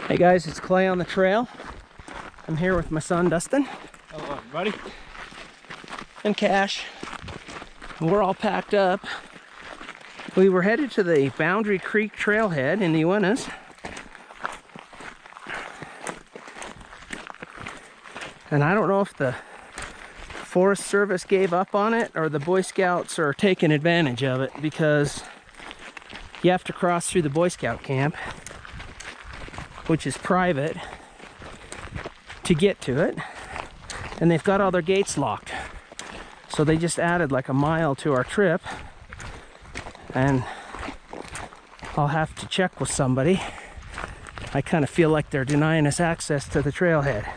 Hey guys, it's Clay on the trail. I'm here with my son Dustin. Hello everybody. And Cash. We're all packed up. We were headed to the Boundry Creek trailhead in the Uintas. And I don't know if the Forest Service gave up on it or the Boy Scouts are taking advantage of it, because you have to cross through the Boy Scout camp, which is private, to get to it, and they've got all their gates locked. So they just added like a mile to our trip, and I'll have to check with somebody. I kind of feel like they're denying us access to the trailhead.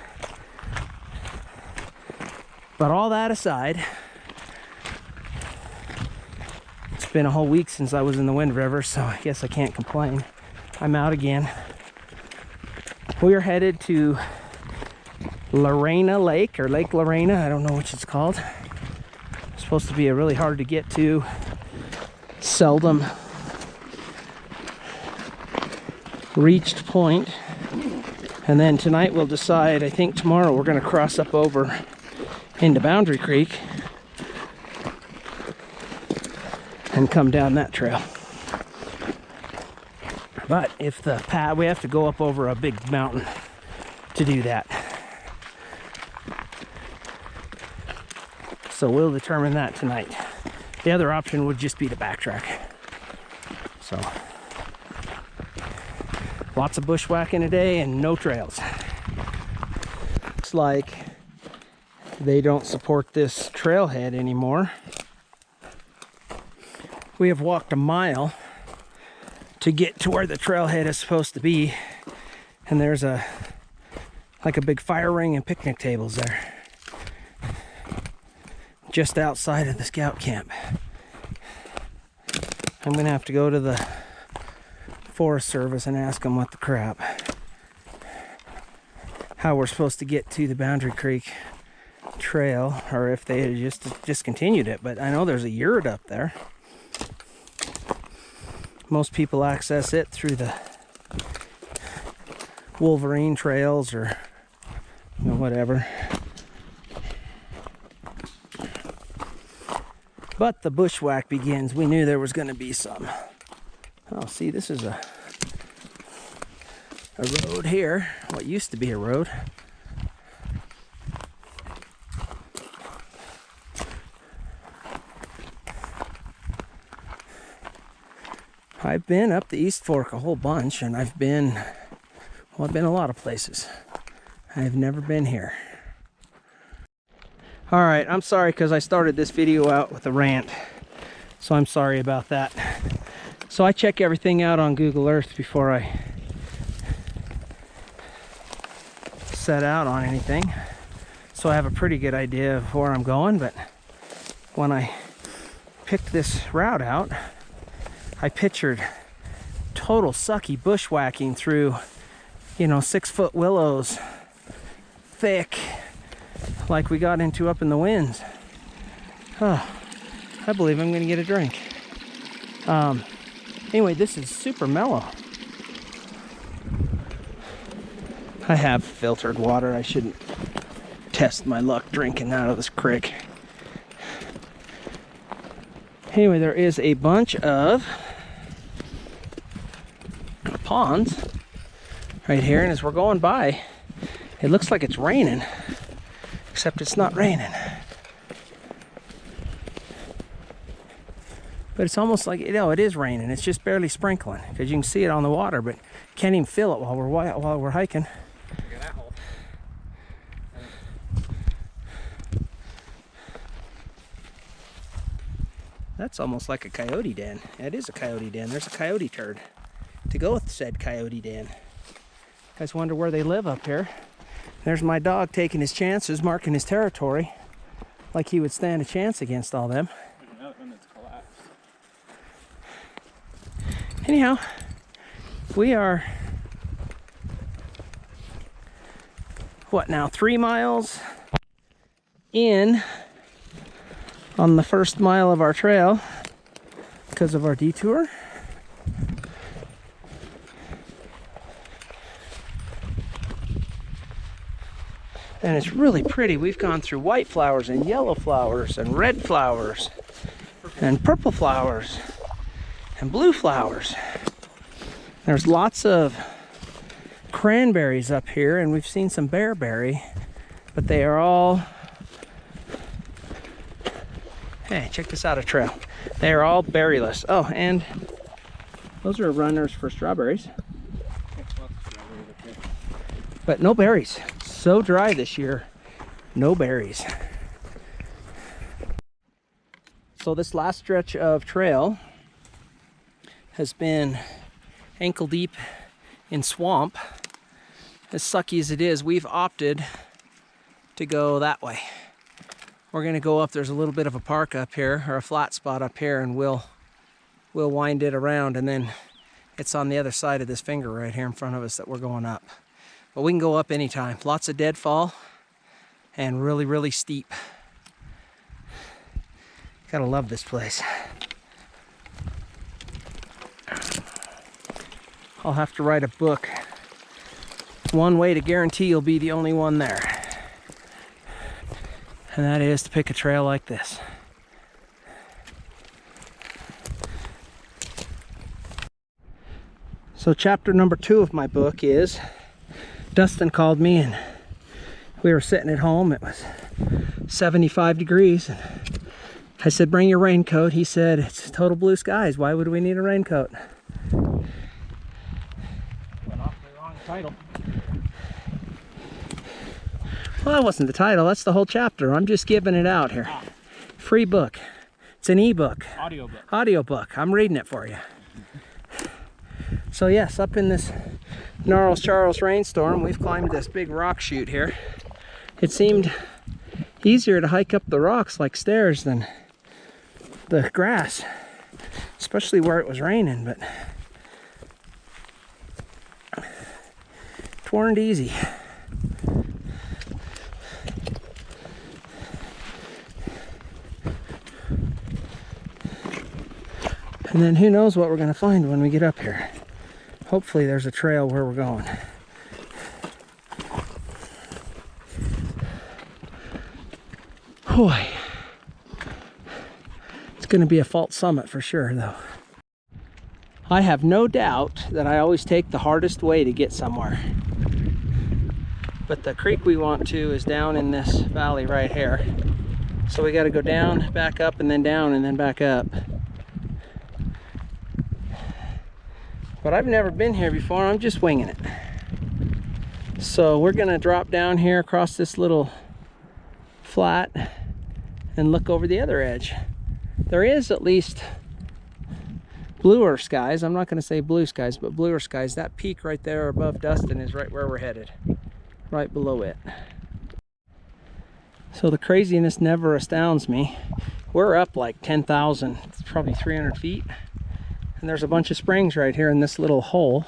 But all that aside, it's been a whole week since I was in the Wind River, so I guess I can't complain. I'm out again. We're headed to Lorena Lake, or Lake Lorena, I don't know which it's called. It's supposed to be a really hard to get to, seldom reached point. And then tonight we'll decide. I think tomorrow we're going to cross up over into Boundary Creek and come down that trail. But if the path, we have to go up over a big mountain to do that. So we'll determine that tonight. The other option would just be to backtrack. So lots of bushwhacking today and no trails. Looks like they don't support this trailhead anymore. We have walked a mile to get to where the trailhead is supposed to be, and there's like a big fire ring and picnic tables there just outside of the scout camp. I'm gonna have to go to the Forest Service and ask them what the crap, how we're supposed to get to the Boundary Creek trail, or if they had just discontinued it. But I know there's a yurt up there. Most people access it through the Wolverine trails, or you know, whatever. But the bushwhack begins. We knew there was going to be some. Oh, see, this is a road here. What used to be a road. I've been up the East Fork a whole bunch, and I've been a lot of places. I've never been here. All right, I'm sorry because I started this video out with a rant, so I'm sorry about that. So I check everything out on Google Earth before I set out on anything, so I have a pretty good idea of where I'm going. But when I picked this route out, I pictured total sucky bushwhacking through, 6-foot willows, thick, like we got into up in the winds. Oh, I believe I'm gonna get a drink. Anyway, this is super mellow. I have filtered water. I shouldn't test my luck drinking out of this creek. Anyway, there is a bunch of ponds right here, and as we're going by, it looks like it's raining, except it's not raining. But it's almost like, it is raining. It's just barely sprinkling, because you can see it on the water, but can't even feel it while we're hiking. That's almost like a coyote den. It is a coyote den. There's a coyote turd to go with said coyote den. You guys wonder where they live up here. There's my dog taking his chances, marking his territory, like he would stand a chance against all them. There's another one that's collapsed. Anyhow, we are, what now, 3 miles in on the first mile of our trail because of our detour. And it's really pretty. We've gone through white flowers and yellow flowers and red flowers and purple flowers and blue flowers. There's lots of cranberries up here, and we've seen some bearberry, but they are all, hey, check this out, a trail. They are all berryless. Oh, and those are runners for strawberries. But no berries. So dry this year, no berries. So this last stretch of trail has been ankle deep in swamp. As sucky as it is, we've opted to go that way. We're gonna go up, there's a little bit of a park up here, or a flat spot up here, and we'll wind it around, and then it's on the other side of this finger right here in front of us that we're going up. But we can go up anytime. Lots of deadfall and really, really steep. Gotta love this place. I'll have to write a book. One way to guarantee you'll be the only one there. And that is to pick a trail like this. So chapter number 2 of my book is, Dustin called me and we were sitting at home. It was 75 degrees. And I said, bring your raincoat. He said, it's total blue skies. Why would we need a raincoat? Went off the wrong title. Well, that wasn't the title. That's the whole chapter. I'm just giving it out here. Free book. It's an ebook. Audiobook. Audiobook. I'm reading it for you. So yes, up in this Gnarls Charles rainstorm, we've climbed this big rock chute here. It seemed easier to hike up the rocks like stairs than the grass, especially where it was raining, but it weren't easy. And then who knows what we're going to find when we get up here. Hopefully there's a trail where we're going. Boy, it's going to be a false summit for sure though. I have no doubt that I always take the hardest way to get somewhere. But the creek we want to is down in this valley right here. So we got to go down, back up, and then down, and then back up. But I've never been here before, I'm just winging it. So we're gonna drop down here across this little flat and look over the other edge. There is at least bluer skies. I'm not gonna say blue skies, but bluer skies. That peak right there above Dustin is right where we're headed, right below it. So the craziness never astounds me. We're up like 10,000, it's probably 300 feet. And there's a bunch of springs right here in this little hole.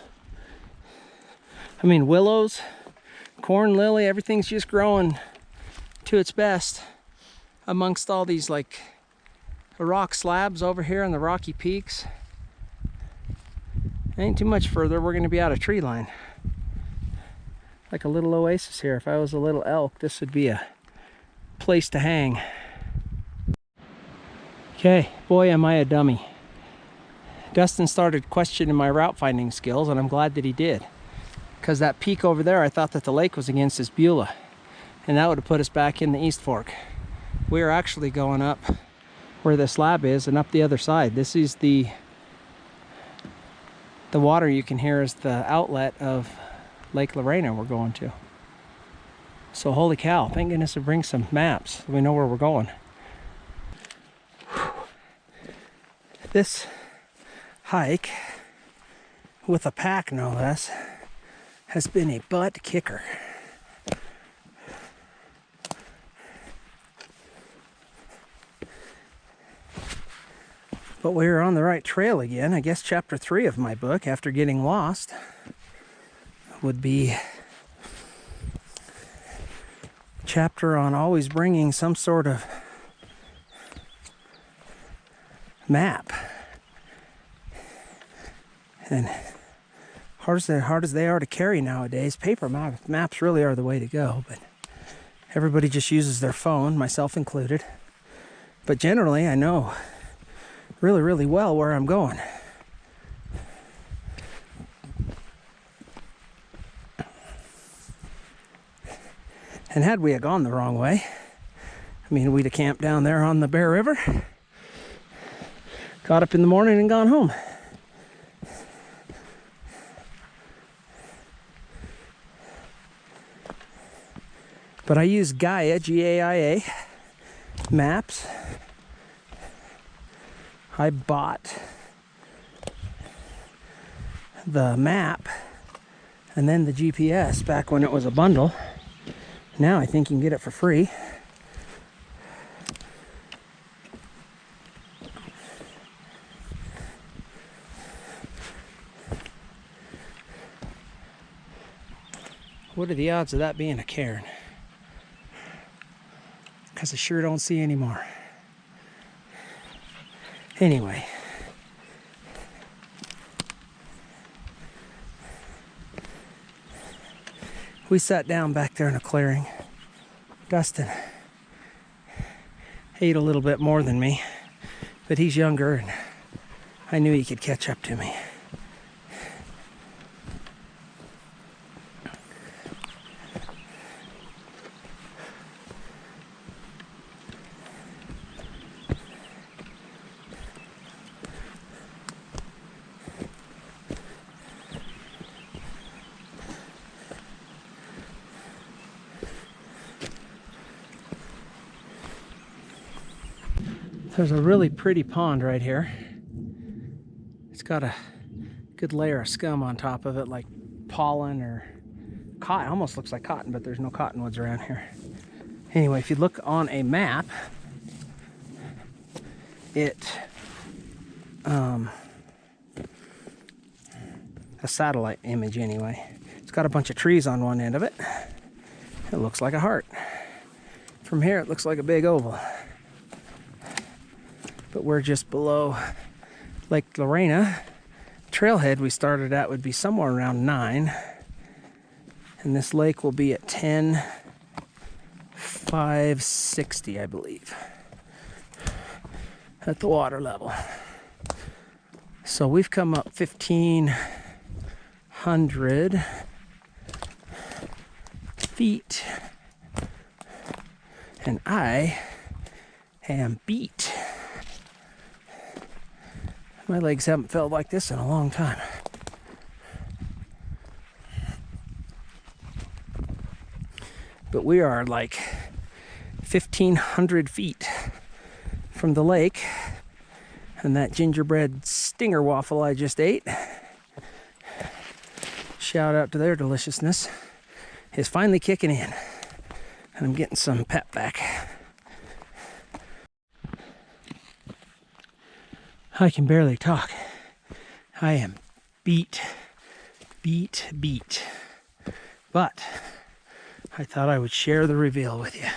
I mean, willows, corn lily, everything's just growing to its best amongst all these like rock slabs over here and the rocky peaks. Ain't too much further, we're gonna be out of tree line. Like a little oasis here. If I was a little elk, this would be a place to hang. Okay, boy am I a dummy. Dustin started questioning my route finding skills, and I'm glad that he did. Because that peak over there, I thought that the lake was against this Beulah. And that would have put us back in the East Fork. We're actually going up where the slab is and up the other side. This is the water you can hear is the outlet of Lake Lorena we're going to. So holy cow, thank goodness it brings some maps so we know where we're going. This hike, with a pack no less, has been a butt kicker. But we're on the right trail again. I guess chapter 3 of my book, after getting lost, would be chapter on always bringing some sort of map. And hard as they are to carry nowadays, paper maps really are the way to go. But Everybody just uses their phone, myself included. But generally, I know really, really well where I'm going. And had we gone the wrong way, I mean, we'd have camped down there on the Bear River, got up in the morning and gone home. But I use Gaia, G-A-I-A, maps. I bought the map and then the GPS back when it was a bundle. Now I think you can get it for free. What are the odds of that being a cairn? Because I sure don't see any more. Anyway. We sat down back there in a clearing. Dustin ate a little bit more than me, but he's younger and I knew he could catch up to me. There's a really pretty pond right here. It's got a good layer of scum on top of it, like pollen or cotton. Almost looks like cotton, but there's no cottonwoods around here. Anyway, if you look on a map, a satellite image anyway, it's got a bunch of trees on one end of it. It looks like a heart. From here, it looks like a big oval. But we're just below Lake Lorena. Trailhead we started at would be somewhere around 9. And this lake will be at 10,560, I believe, at the water level. So we've come up 1,500 feet. And I am beat. My legs haven't felt like this in a long time. But we are like 1,500 feet from the lake, and that gingerbread stinger waffle I just ate, shout out to their deliciousness, is finally kicking in, and I'm getting some pep back. I can barely talk. I am beat. But I thought I would share the reveal with you.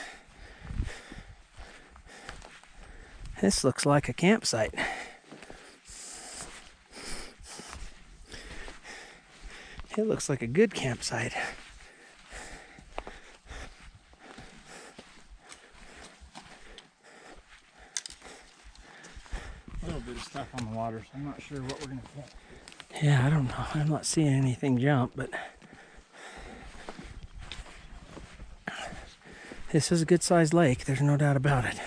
This looks like a campsite. It looks like a good campsite. A little bit of stuff on the water, so I'm not sure what we're gonna get. Yeah, I don't know. I'm not seeing anything jump, but this is a good sized lake. There's no doubt about it.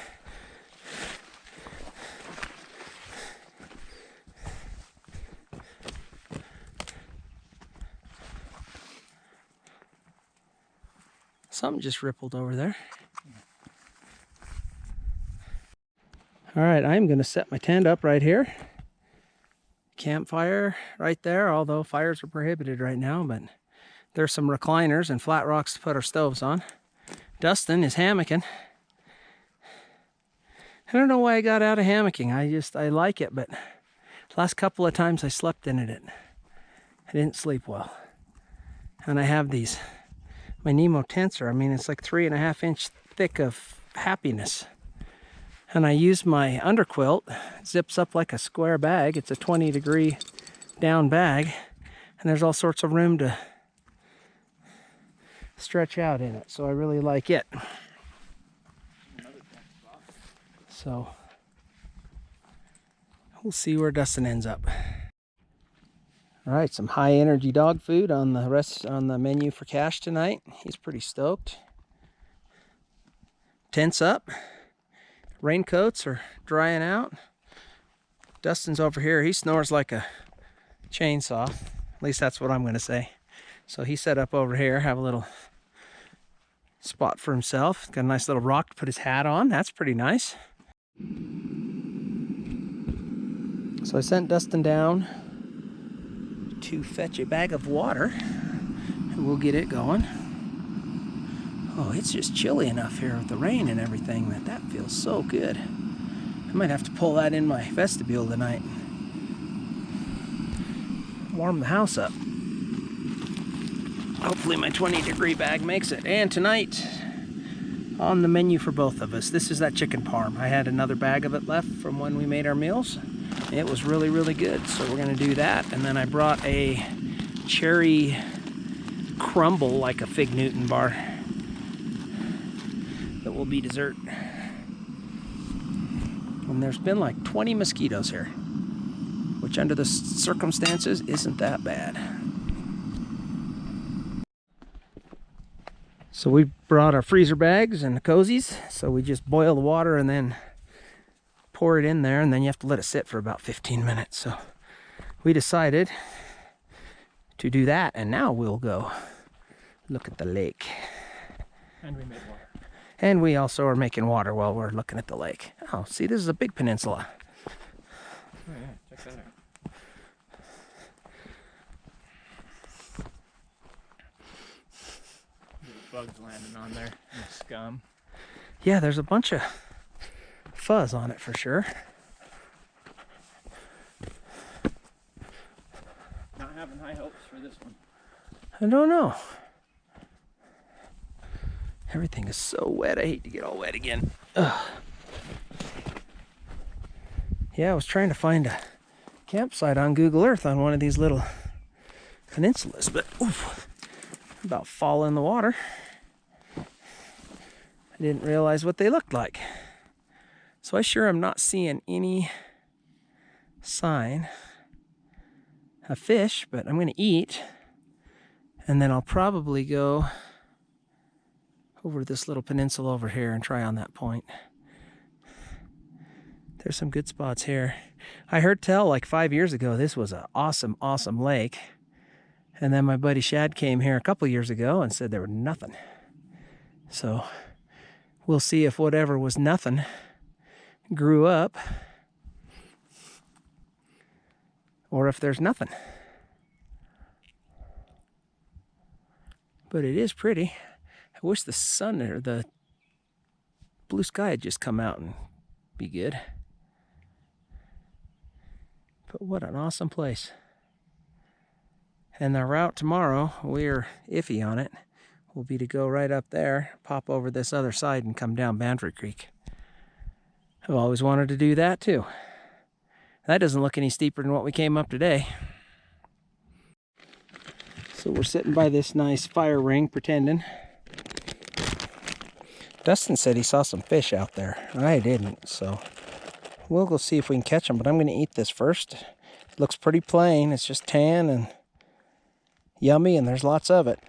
Something just rippled over there. All right, I'm going to set my tent up right here. Campfire right there, although fires are prohibited right now, but there's some recliners and flat rocks to put our stoves on. Dustin is hammocking. I don't know why I got out of hammocking. I like it, but last couple of times I slept in it, I didn't sleep well. And I have these, my Nemo tensor. I mean, it's like 3.5 inch thick of happiness. And I use my underquilt, it zips up like a square bag. It's a 20-degree down bag, and there's all sorts of room to stretch out in it, so I really like it. So we'll see where Dustin ends up. All right, some high energy dog food on the menu for Cash tonight. He's pretty stoked. Tents up. Raincoats are drying out. Dustin's over here. He snores like a chainsaw. At least that's what I'm going to say. So he set up over here, have a little spot for himself. Got a nice little rock to put his hat on. That's pretty nice. So I sent Dustin down to fetch a bag of water, and we'll get it going. Oh, it's just chilly enough here with the rain and everything that feels so good. I might have to pull that in my vestibule tonight. Warm the house up. Hopefully my 20-degree bag makes it. And tonight, on the menu for both of us, this is that chicken parm. I had another bag of it left from when we made our meals. It was really, really good. So we're gonna do that. And then I brought a cherry crumble, like a Fig Newton bar, that will be dessert. And there's been like 20 mosquitoes here, which under the circumstances isn't that bad. So we brought our freezer bags and the cozies. So we just boil the water and then pour it in there, and then you have to let it sit for about 15 minutes. So we decided to do that, and now we'll go look at the lake. And we made water. And we also are making water while we're looking at the lake. Oh, see, this is a big peninsula. Oh yeah, check that out. Little bugs landing on there, and scum. Yeah, there's a bunch of fuzz on it for sure. Not having high hopes for this one. I don't know. Everything is so wet. I hate to get all wet again. Ugh. Yeah, I was trying to find a campsite on Google Earth on one of these little peninsulas, but oof, I'm about fall in the water. I didn't realize what they looked like. So I sure am not seeing any sign of fish, but I'm going to eat, and then I'll probably go over this little peninsula over here and try on that point. There's some good spots here. I heard tell like 5 years ago this was an awesome, awesome lake. And then my buddy Shad came here a couple years ago and said there was nothing. So we'll see if whatever was nothing grew up, or if there's nothing. But it is pretty. I wish the sun or the blue sky had just come out and be good. But what an awesome place. And the route tomorrow, we're iffy on it, will be to go right up there, pop over this other side, and come down Boundary Creek. I've always wanted to do that too. That doesn't look any steeper than what we came up today. So we're sitting by this nice fire ring pretending. Dustin said he saw some fish out there. I didn't, so we'll go see if we can catch them, but I'm going to eat this first. It looks pretty plain. It's just tan and yummy, and there's lots of it.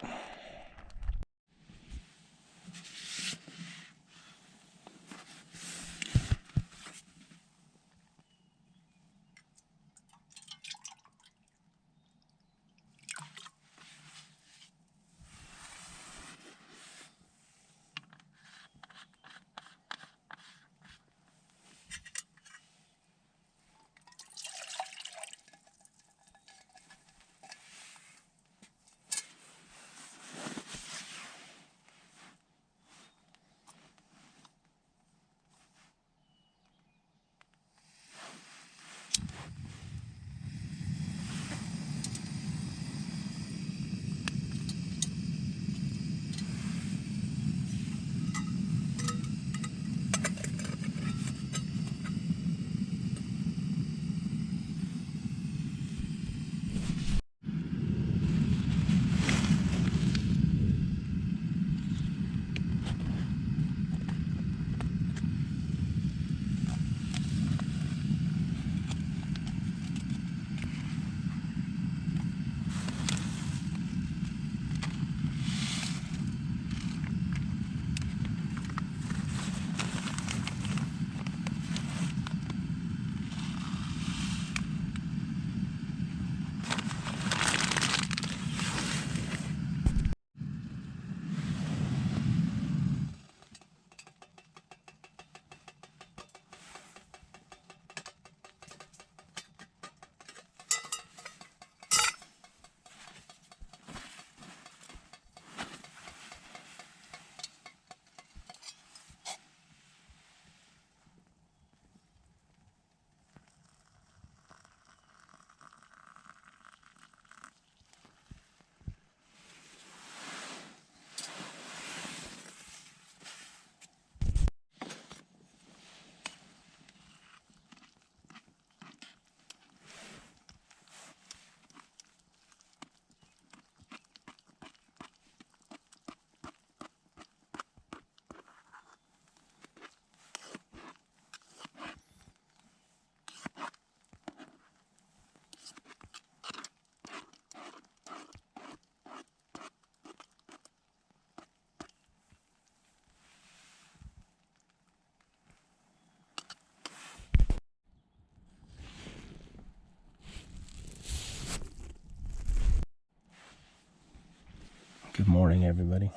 Good morning, everybody.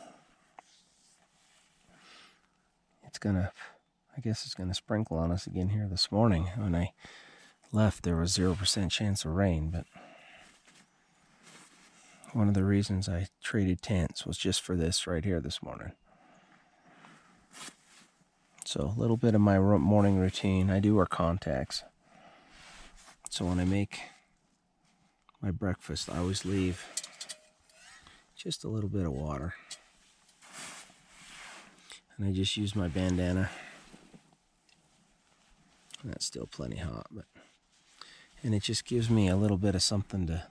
I guess it's gonna sprinkle on us again here this morning. When I left, there was 0% chance of rain, but one of the reasons I traded tents was just for this right here this morning. So a little bit of my morning routine. I do wear contacts. So when I make my breakfast, I always leave just a little bit of water. And I just use my bandana. That's still plenty hot, and it just gives me a little bit of something to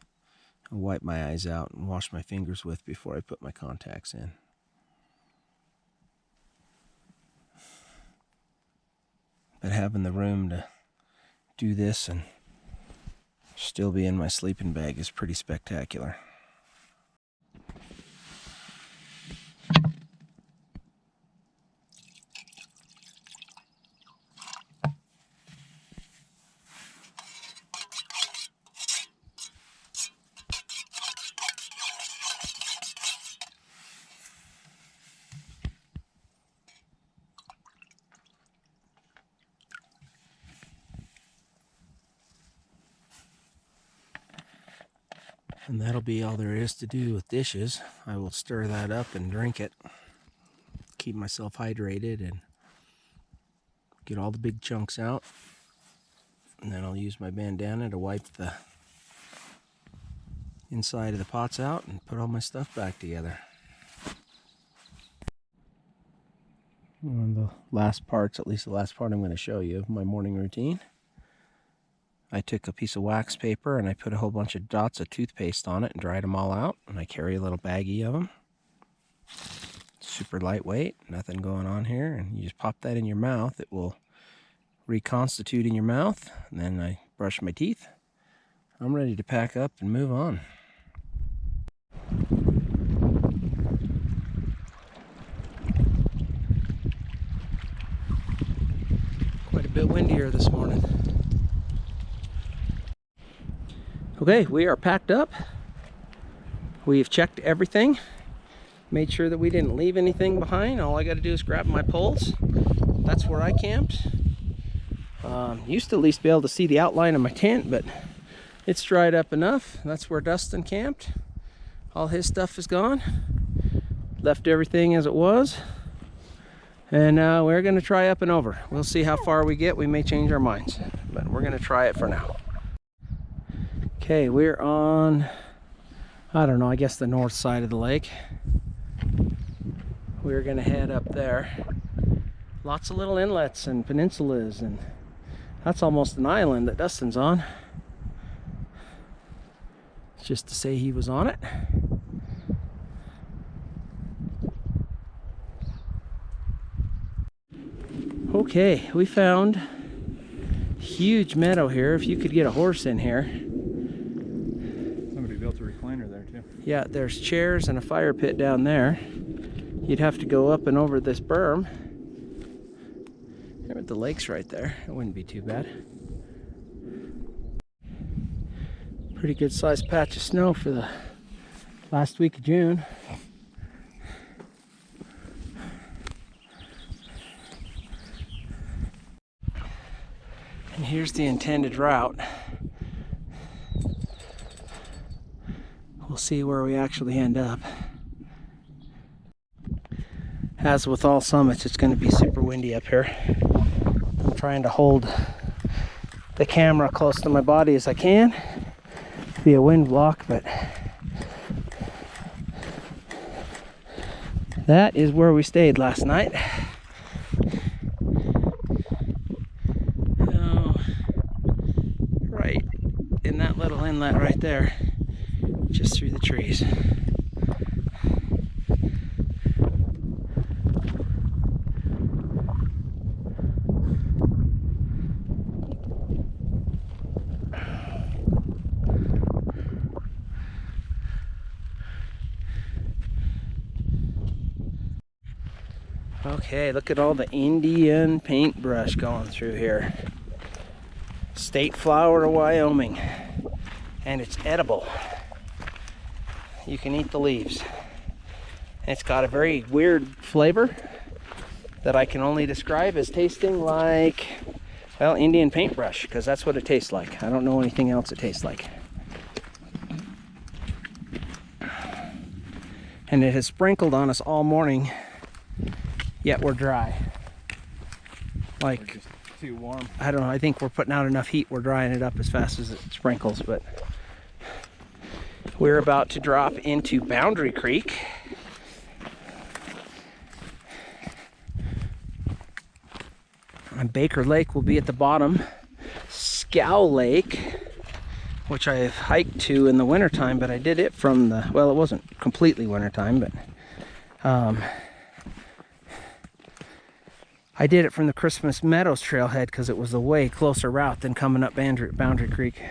wipe my eyes out and wash my fingers with before I put my contacts in. But having the room to do this and still be in my sleeping bag is pretty spectacular. And that'll be all there is to do with dishes. I will stir that up and drink it. Keep myself hydrated and get all the big chunks out. And then I'll use my bandana to wipe the inside of the pots out and put all my stuff back together. One of the last parts, at least the last part I'm going to show you of my morning routine. I took a piece of wax paper and I put a whole bunch of dots of toothpaste on it and dried them all out. And I carry a little baggie of them. Super lightweight, nothing going on here. And you just pop that in your mouth. It will reconstitute in your mouth. And then I brush my teeth. I'm ready to pack up and move on. Quite a bit windier this morning. Okay, we are packed up. We've checked everything, made sure that we didn't leave anything behind. All I got to do is grab my poles. That's where I camped. Used to at least be able to see the outline of my tent, but it's dried up enough. That's where Dustin camped. All his stuff is gone. Left everything as it was. And we're going to try up and over. We'll see how far we get. We may change our minds, but we're going to try it for now. Okay, we're on, I don't know, I guess the north side of the lake. We're gonna head up there. Lots of little inlets and peninsulas, and that's almost an island that Dustin's on. It's just to say he was on it. Okay, we found a huge meadow here. If you could get a horse in here. Built a recliner there too. Yeah, there's chairs and a fire pit down there. You'd have to go up and over this berm. The lake's right there. It wouldn't be too bad. Pretty good sized patch of snow for the last week of June. And here's the intended route. We'll see where we actually end up. As with all summits, it's going to be super windy up here. I'm trying to hold the camera close to my body as I can. Be a wind block, but that is where we stayed last night. Oh, right in that little inlet right there. Just through the trees. Okay, look at all the Indian paintbrush going through here. State flower of Wyoming. And it's edible. You can eat the leaves. It's got a very weird flavor that I can only describe as tasting like, well, Indian paintbrush, because that's what it tastes like. I don't know anything else it tastes like. And it has sprinkled on us all morning, yet we're dry. Like, We're just too warm. I don't know, I think we're putting out enough heat, we're drying it up as fast as it sprinkles, but we're about to drop into Boundary Creek. And Baker Lake will be at the bottom. Scow Lake, which I've hiked to in the wintertime, but I did it from the, well, it wasn't completely wintertime, but I did it from the Christmas Meadows trailhead because it was a way closer route than coming up Boundary Creek.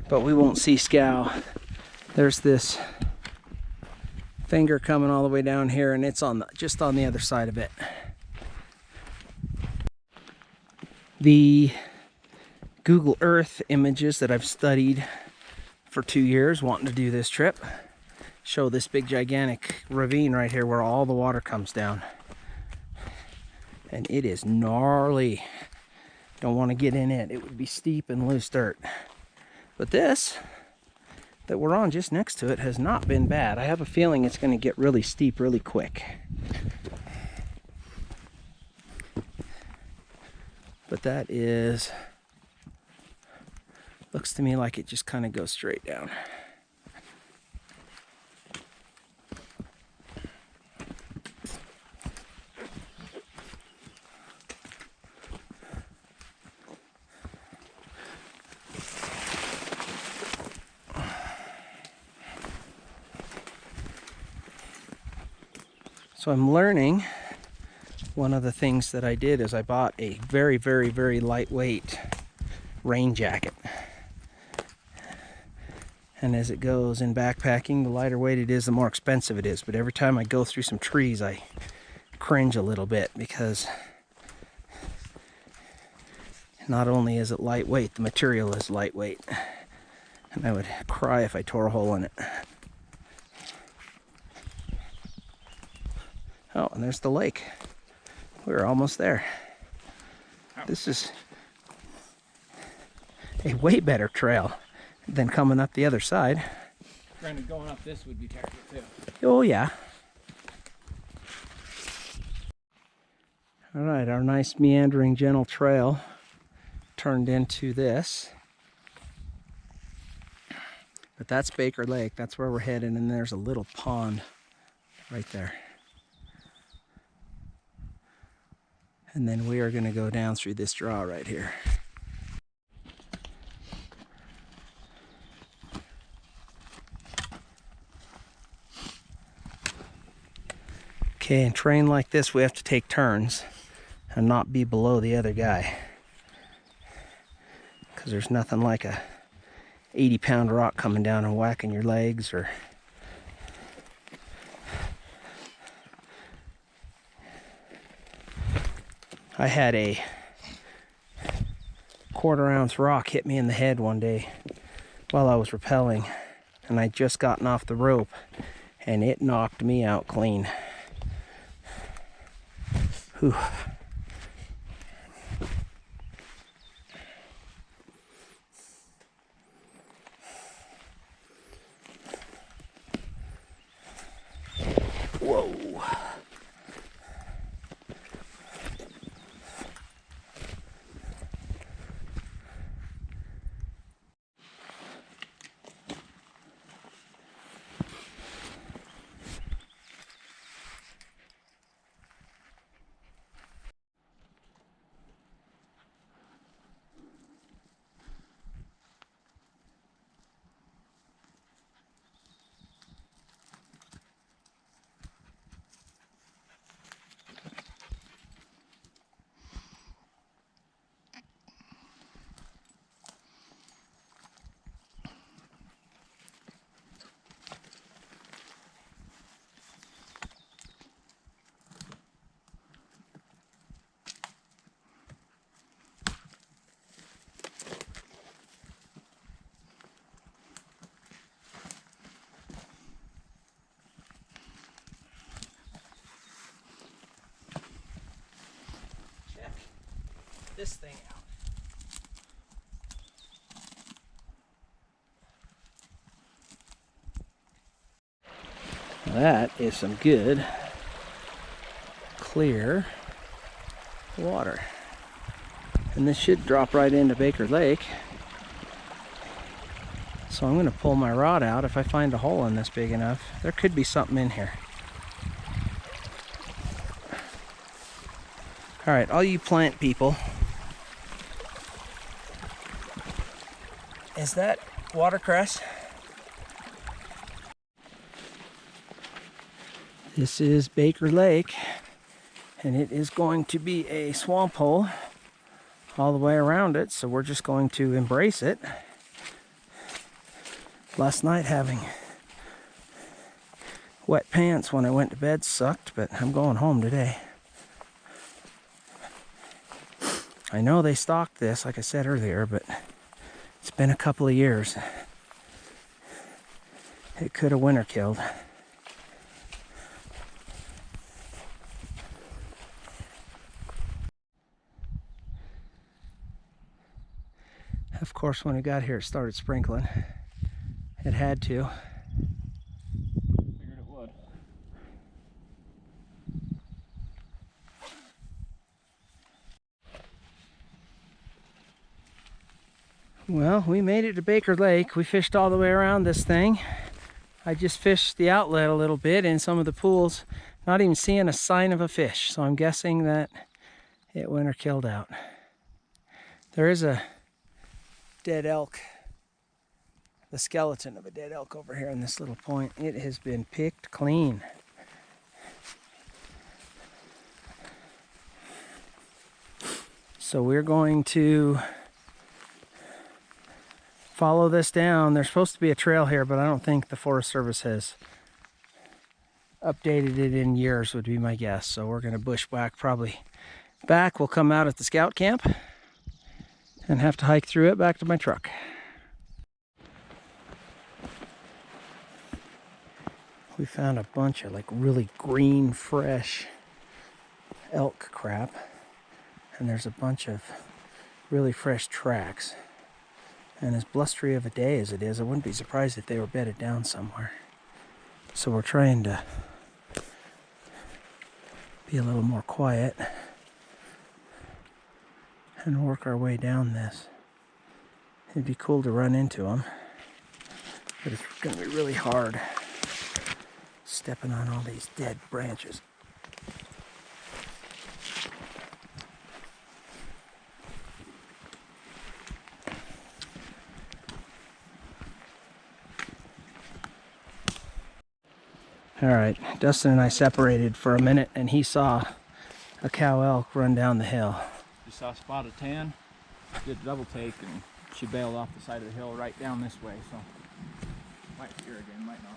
But we won't see Scow. There's this finger coming all the way down here, and it's on just on the other side of it. The Google Earth images that I've studied for 2 years wanting to do this trip show this big gigantic ravine right here where all the water comes down, and it is gnarly. Don't want to get in it. It would be steep and loose dirt. But this that we're on just next to it has not been bad. I have a feeling it's going to get really steep really quick. But that is, looks to me like it just kind of goes straight down. So I'm learning, one of the things that I did is I bought a very, very, very lightweight rain jacket. And as it goes in backpacking, the lighter weight it is, the more expensive it is. But every time I go through some trees, I cringe a little bit because not only is it lightweight, the material is lightweight. And I would cry if I tore a hole in it. Oh, and there's the lake. We're almost there. This is a way better trail than coming up the other side. Granted, going up this would be terrible too. Oh yeah. All right, our nice meandering gentle trail turned into this. But that's Baker Lake. That's where we're headed, and there's a little pond right there. And then we are going to go down through this draw right here. Okay, in terrain like this, we have to take turns and not be below the other guy. Because there's nothing like a 80-pound rock coming down and whacking your legs, or I had a 1/4-ounce rock hit me in the head one day while I was rappelling, and I'd just gotten off the rope and it knocked me out clean. Whew. Whoa. this thing out. That is some good, clear water. And this should drop right into Baker Lake. So I'm going to pull my rod out. If I find a hole in this big enough, there could be something in here. All right, all you plant people. Is that watercress? This is Baker Lake, and it is going to be a swamp hole all the way around it, so we're just going to embrace it. Last night having wet pants when I went to bed sucked, but I'm going home today. I know they stocked this, like I said earlier, but it's been a couple of years. It could have winter killed. Of course, when we got here, it started sprinkling. It had to. Figured it would. Well, we made it to Baker Lake. We fished all the way around this thing. I just fished the outlet a little bit in some of the pools, not even seeing a sign of a fish. So I'm guessing that it winter killed out. There is a dead elk, the skeleton of a dead elk over here in this little point. It has been picked clean. So we're going to follow this down. There's supposed to be a trail here, but I don't think the Forest Service has updated it in years, would be my guess. So we're going to bushwhack probably back. We'll come out at the scout camp and have to hike through it back to my truck. We found a bunch of like really green, fresh elk crap. And there's a bunch of really fresh tracks. And as blustery of a day as it is, I wouldn't be surprised if they were bedded down somewhere. So we're trying to be a little more quiet and work our way down this. It'd be cool to run into them, but it's going to be really hard stepping on all these dead branches. All right, Dustin and I separated for a minute, and he saw a cow elk run down the hill. Just saw a spot of tan, did a double take, and she bailed off the side of the hill right down this way, so might hear again, might not.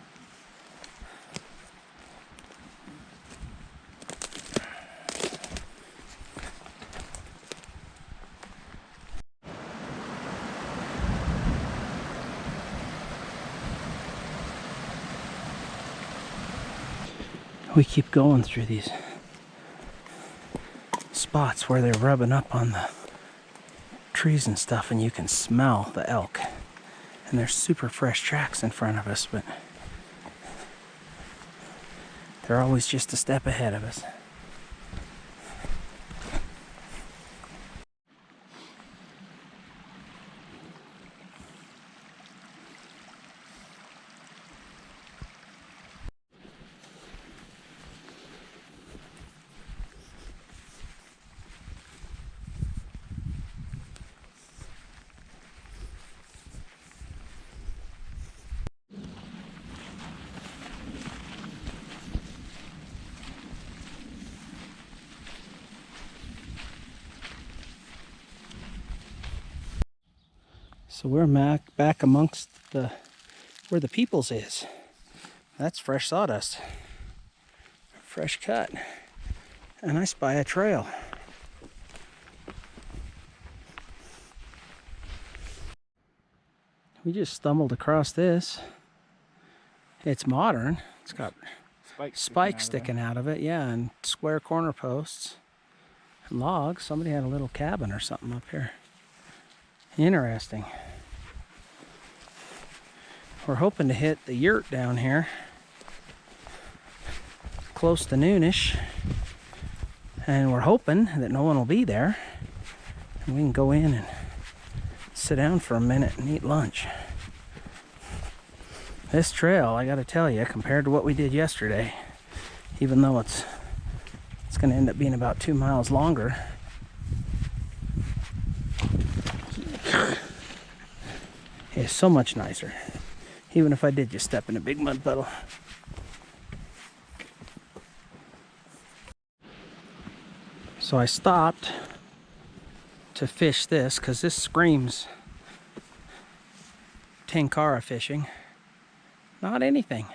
We keep going through these spots where they're rubbing up on the trees and stuff, and you can smell the elk. And there's super fresh tracks in front of us, but they're always just a step ahead of us. So we're back amongst where the Peoples is. That's fresh sawdust, fresh cut, and I spy a trail. We just stumbled across this. It's modern. It's got spikes sticking out of it, yeah, and square corner posts. logs. Somebody had a little cabin or something up here. Interesting. We're hoping to hit the yurt down here close to noonish, and we're hoping that no one will be there and we can go in and sit down for a minute and eat lunch. This trail, I gotta tell you, compared to what we did yesterday, even though it's gonna end up being about 2 miles longer, it's so much nicer. Even if I did just step in a big mud puddle. So I stopped to fish this because this screams Tenkara fishing. Not anything.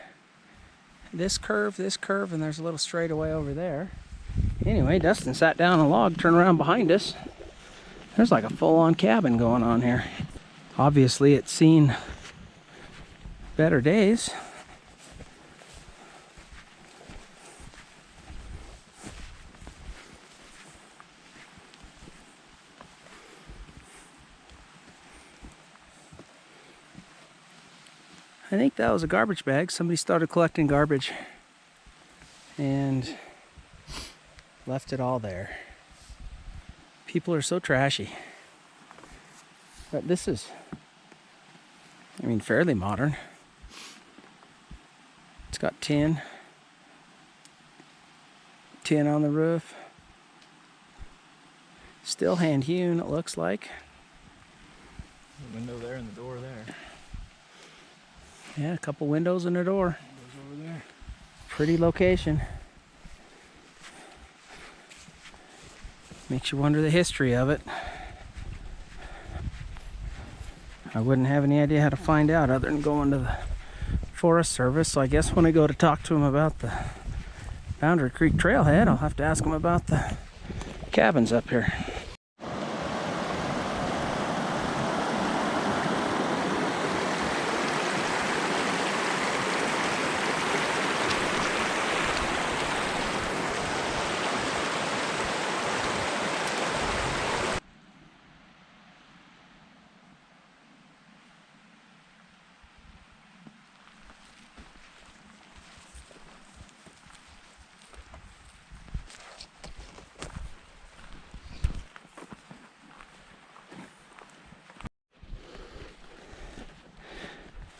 This curve, and there's a little straightaway over there. Anyway, Dustin sat down on a log, turned around behind us. There's like a full-on cabin going on here. Obviously, it's seen better days. I think that was a garbage bag. Somebody started collecting garbage and left it all there. People are so trashy. But this is, I mean, fairly modern. It's got tin on the roof. Still hand hewn, it looks like. The window there and the door there. Yeah, a couple windows and a door. Windows over there. Pretty location. Makes you wonder the history of it. I wouldn't have any idea how to find out other than going to the Forest Service. So I guess when I go to talk to them about the Boundary Creek trailhead, I'll have to ask them about the cabins up here.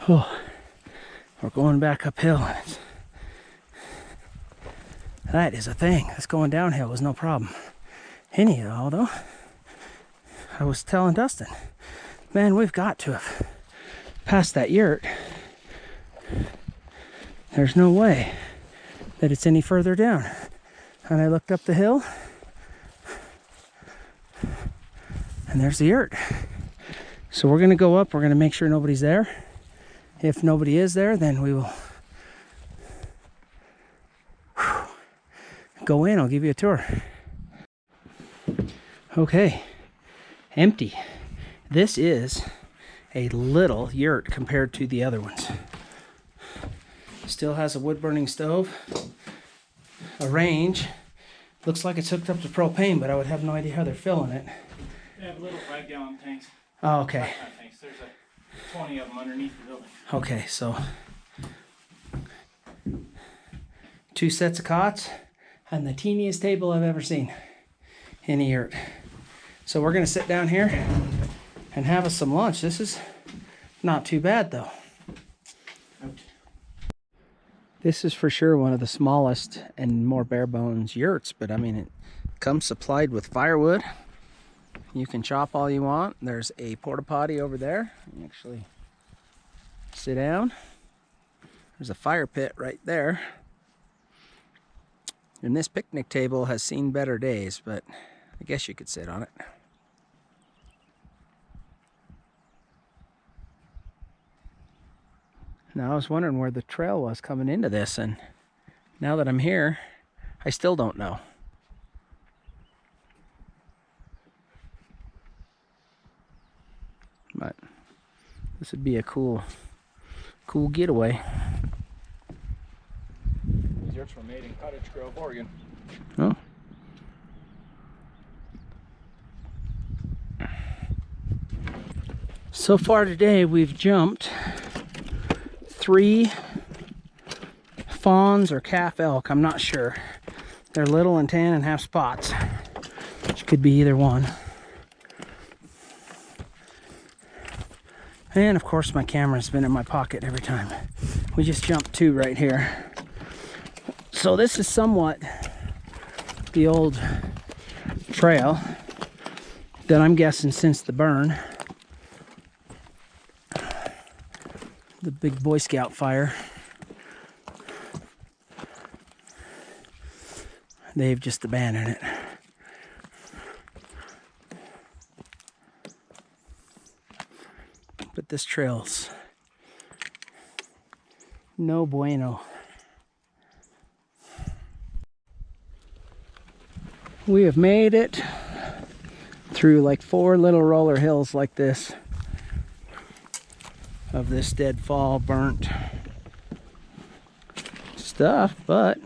Oh, we're going back uphill. That is a thing. This going downhill was no problem. Anyhow, though, I was telling Dustin, man, we've got to have passed that yurt. There's no way that it's any further down. And I looked up the hill, and there's the yurt. So we're gonna go up. We're gonna make sure nobody's there. If nobody is there, then we will go in. I'll give you a tour. Okay, empty. This is a little yurt compared to the other ones. Still has a wood burning stove, a range. Looks like it's hooked up to propane, but I would have no idea how they're filling it. They have little 5-gallon tanks. Oh, okay. Tanks. There's 20 of them underneath the building. Okay, so 2 sets of cots and the teeniest table I've ever seen in a yurt. So we're gonna sit down here and have us some lunch. This is not too bad though. This is for sure one of the smallest and more bare bones yurts, but I mean, it comes supplied with firewood. You can chop all you want. There's a porta potty over there. You actually sit down. There's a fire pit right there. And this picnic table has seen better days, but I guess you could sit on it. Now I was wondering where the trail was coming into this, and now that I'm here, I still don't know. But this would be a cool getaway. These yurts were made in Cottage Grove, Oregon. Oh. So far today, we've jumped 3 fawns or calf elk, I'm not sure. They're little and tan and have spots, which could be either one. And of course my camera's been in my pocket every time. We just jumped 2 right here. So this is somewhat the old trail that I'm guessing since the burn. The big Boy Scout fire. They've just abandoned it. But this trail's no bueno. We have made it through like 4 little roller hills like this of this deadfall burnt stuff, but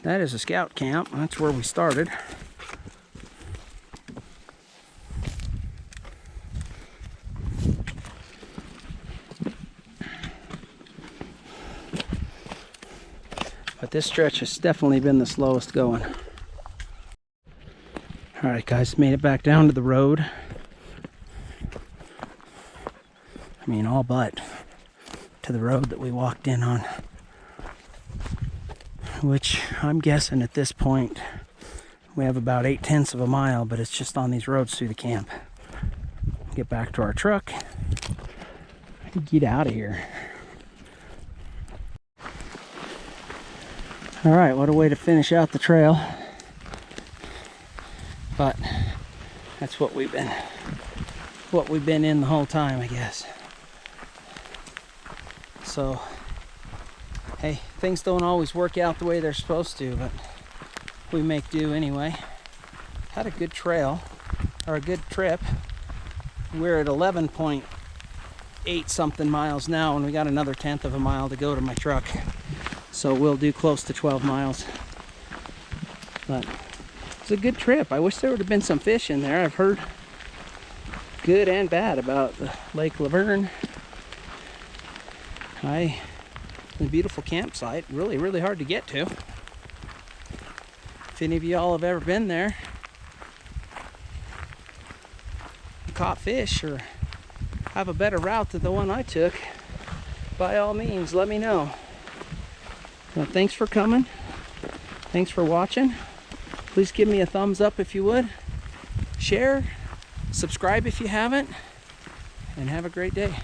that is a scout camp. That's where we started. But this stretch has definitely been the slowest going. Alright guys, made it back down to the road. I mean, all but to the road that we walked in on. Which I'm guessing at this point we have about 8/10 of a mile, but it's just on these roads through the camp. Get back to our truck and get out of here. Alright, what a way to finish out the trail. But that's what we've been in the whole time, I guess. So hey, things don't always work out the way they're supposed to, but we make do anyway. Had a good trail, or a good trip. We're at 11.8 something miles now, and we got another 1/10 of a mile to go to my truck. So we'll do close to 12 miles. But it's a good trip. I wish there would have been some fish in there. I've heard good and bad about the Lake Laverne. A beautiful campsite, really hard to get to. If any of y'all have ever been there, caught fish, or have a better route than the one I took, by all means, let me know. So thanks for coming. Thanks for watching. Please give me a thumbs up if you would. Share, subscribe if you haven't, and have a great day.